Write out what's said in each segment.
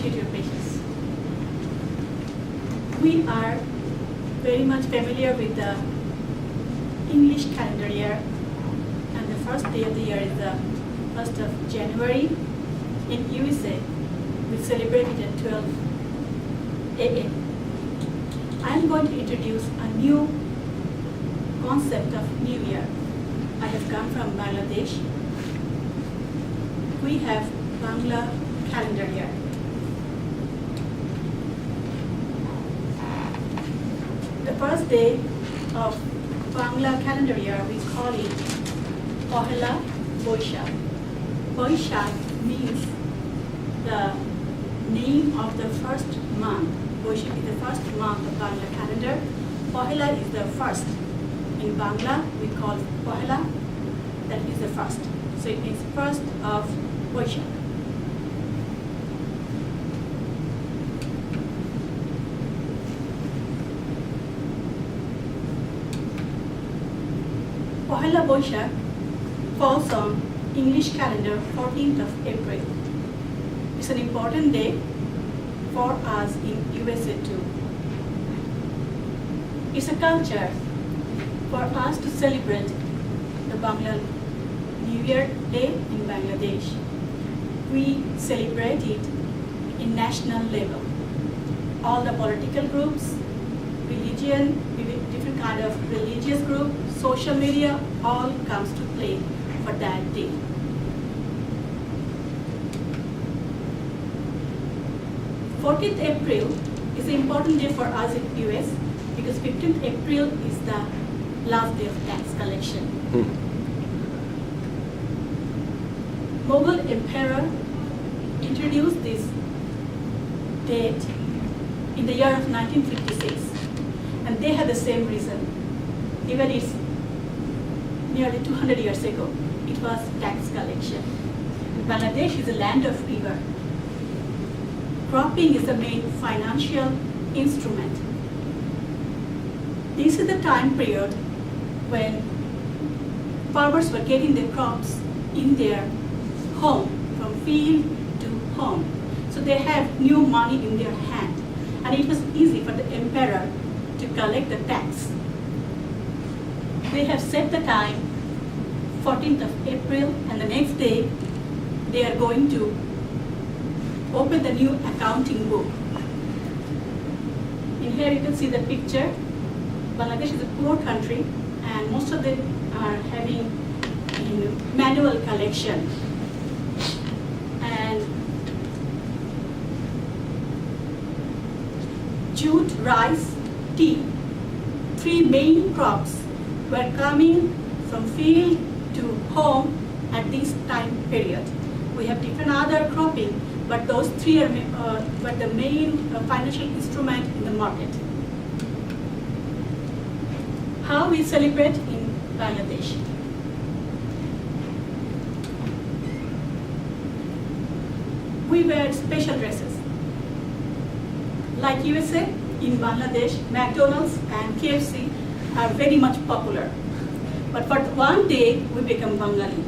appreciate your patience. We are very much familiar with the English calendar year, and the first day of the year is the 1st of January. In USA, we celebrate it at 12 a.m. I'm going to introduce a new concept of New Year. I have come from Bangladesh. We have Bangla calendar year. The first day of Bangla calendar year, we call it Pohela Boishakh. Boishakh means the name of the first month. Boishakh is the first month of Bangla calendar. Pohela is the first. In Bangla, we call Pohela, that is the first. So it means first of Boishakh. Pohela Boishakh falls on English calendar 14th of April. It's an important day for us in USA too. It's a culture for us to celebrate the Bangla New Year Day in Bangladesh. We celebrate it in national level. All the political groups, religion, different kind of religious group, social media, all comes to play for that day. Fourteenth April is an important day for us in US because 15th April is the last day of tax collection. Mughal emperor introduced this date in the year of 1956, and they had the same reason. Even it's nearly 200 years ago, it was tax collection. Bangladesh is a land of river. Cropping is the main financial instrument. This is the time period when farmers were getting their crops in their home, from field to home. So they have new money in their hand, and it was easy for the emperor to collect the tax. They have set the time, 14th of April, and the next day they are going to open the new accounting book. In here you can see the picture. Bangladesh is a poor country, and most of them are having manual collection. And jute, rice, tea, three main crops were coming from field to home at this time period. We have different other cropping, but those three are the main financial instrument in the market. How we celebrate in Bangladesh. We wear special dresses. Like USA, in Bangladesh, McDonald's and KFC are very much popular. But for one day, we become Bengali.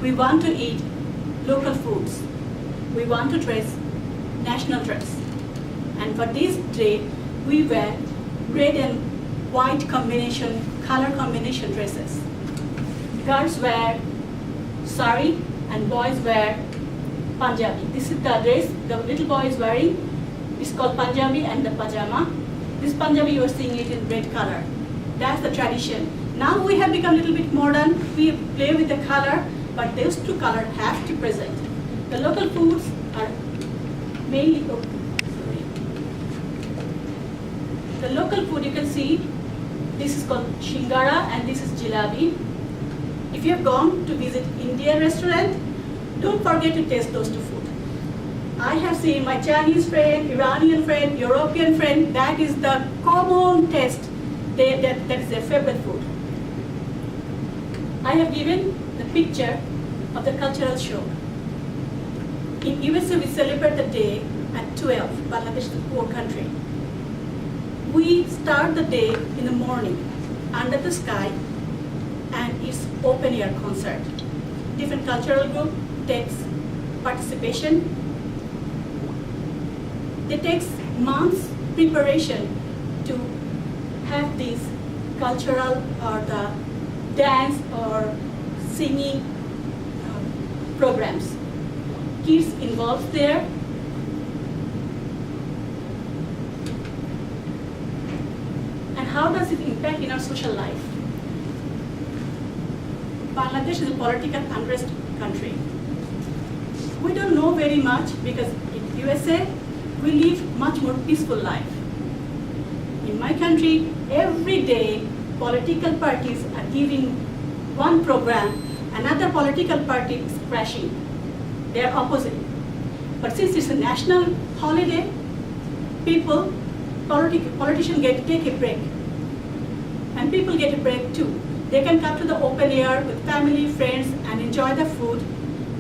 We want to eat local foods. We want to dress national dress. And for this day, we wear red and white combination, color combination dresses. Girls wear sari and boys wear Punjabi. This is the dress the little boy is wearing. It's called Punjabi and the pajama. This Punjabi, you are seeing it in red color. That's the tradition. Now we have become a little bit modern. We play with the color, but those two colors have to present. The local foods are mainly the local food you can see. This is called shingara and this is jalebi. If you have gone to visit Indian restaurant, don't forget to taste those two food. I have seen my Chinese friend, Iranian friend, European friend, that is the common taste. That is their favorite food. I have given the picture of the cultural show. In USA, we celebrate the day at 12. Bangladesh is a poor country. We start the day in the morning under the sky, and it's open air concert. Different cultural group takes participation. It takes months preparation to have these cultural or the dance or singing programs. Kids involved there. And how does it impact in our social life? Bangladesh is a political unrest country. We don't know very much because in USA, we live much more peaceful life. In my country, every day, political parties are giving one program, another political party is crashing. They are opposite. But since it's a national holiday, politicians take a break. And people get a break too. They can come to the open air with family, friends, and enjoy the food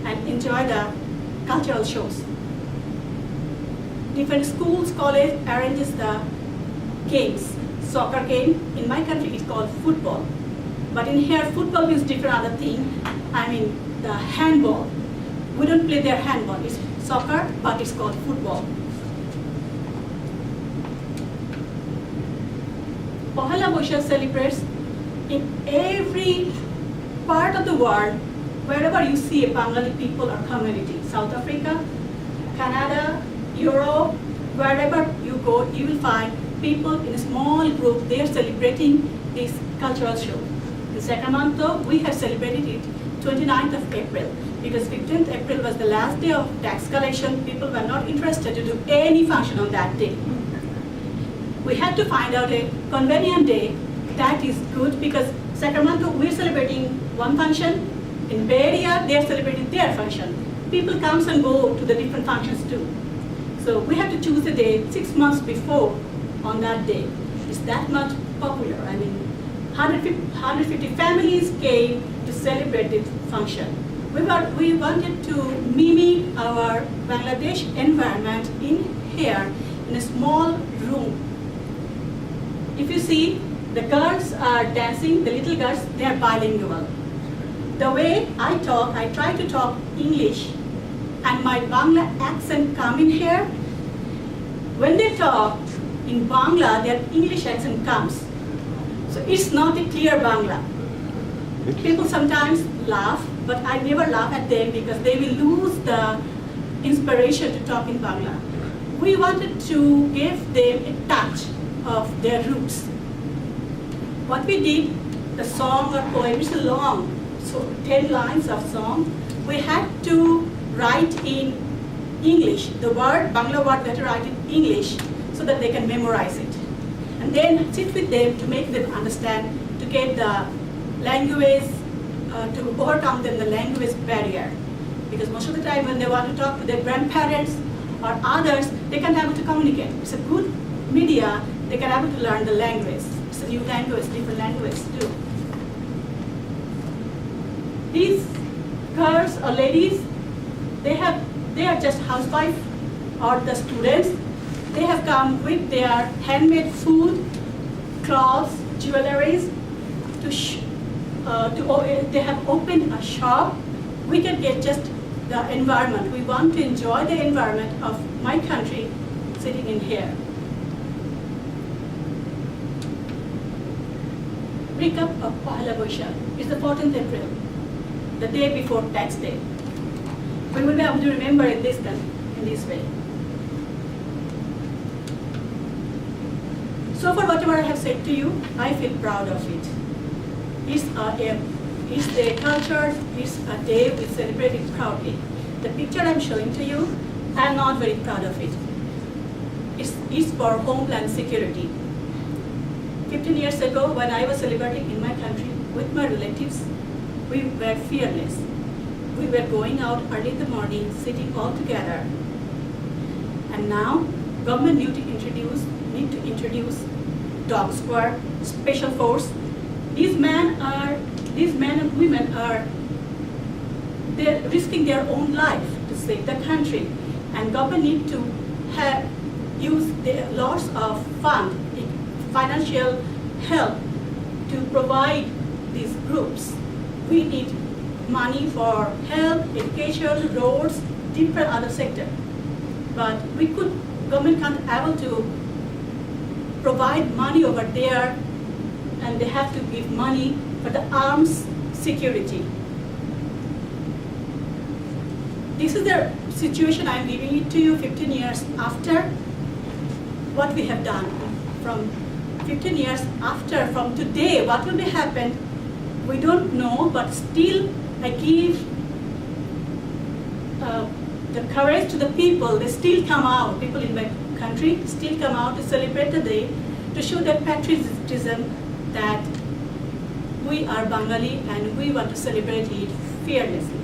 and enjoy the cultural shows. Different schools, college arranges the games. Soccer game, in my country it's called football. But in here, football means different other thing. I mean, the handball. We don't play their handball. It's soccer, but it's called football. Pohala Boishakh celebrates in every part of the world, wherever you see a Bengali people or community. South Africa, Canada, Europe, wherever you go, you will find people in a small group, they are celebrating this cultural show. In Sacramento, we have celebrated it 29th of April, because 15th April was the last day of tax collection. People were not interested to do any function on that day. We had to find out a convenient day that is good, because Sacramento, we're celebrating one function. In Bay Area, they're celebrating their function. People comes and go to the different functions too. So we have to choose a day 6 months before on that day. It's that much popular. I mean, 150 families came to celebrate this function. We wanted to mimic our Bangladesh environment in here, in a small room. If you see, the girls are dancing, the little girls, they are bilingual. The way I talk, I try to talk English, and my Bangla accent come in here. When they talk in Bangla, their English accent comes. So it's not a clear Bangla. People sometimes laugh, but I never laugh at them because they will lose the inspiration to talk in Bangla. We wanted to give them a touch of their roots. What we did, the song or poem is long, so 10 lines of song. We had to write in English, the word, Bangla word, we had to write in English so that they can memorize it. And then sit with them to make them understand, to get the language, to overcome them the language barrier. Because most of the time when they want to talk to their grandparents or others, they can't able to communicate. It's a good media, they can able to learn the language. It's a new language, different language too. These girls or ladies, they are just housewives or the students. They have come with their handmade food, clothes, jewelries. They have opened a shop. We can get just the environment. We want to enjoy the environment of my country sitting in here. Recap of Pohala Boishakh. It's the 14th April, the day before tax day. We will be able to remember in this way. So for whatever I have said to you, I feel proud of it. It's a culture, it's a day we celebrate it proudly. The picture I'm showing to you, I'm not very proud of it. It's for homeland security. 15 years ago, when I was celebrating in my country with my relatives, we were fearless. We were going out early in the morning, sitting all together. And now, government need to introduce dog squad, special force. These men and women they're risking their own life to save the country. And government need to use lots of financial help to provide these groups. We need money for health, education, roads, different other sectors. But we could government can't able to provide money over there, and they have to give money for the arms security. This is the situation I'm giving it to you 15 years after what we have done. From 15 years after, from today, what will be happened, we don't know, but still I give the courage to the people. They still come out, people in my country still come out to celebrate the day, to show their patriotism that we are Bengali and we want to celebrate it fearlessly.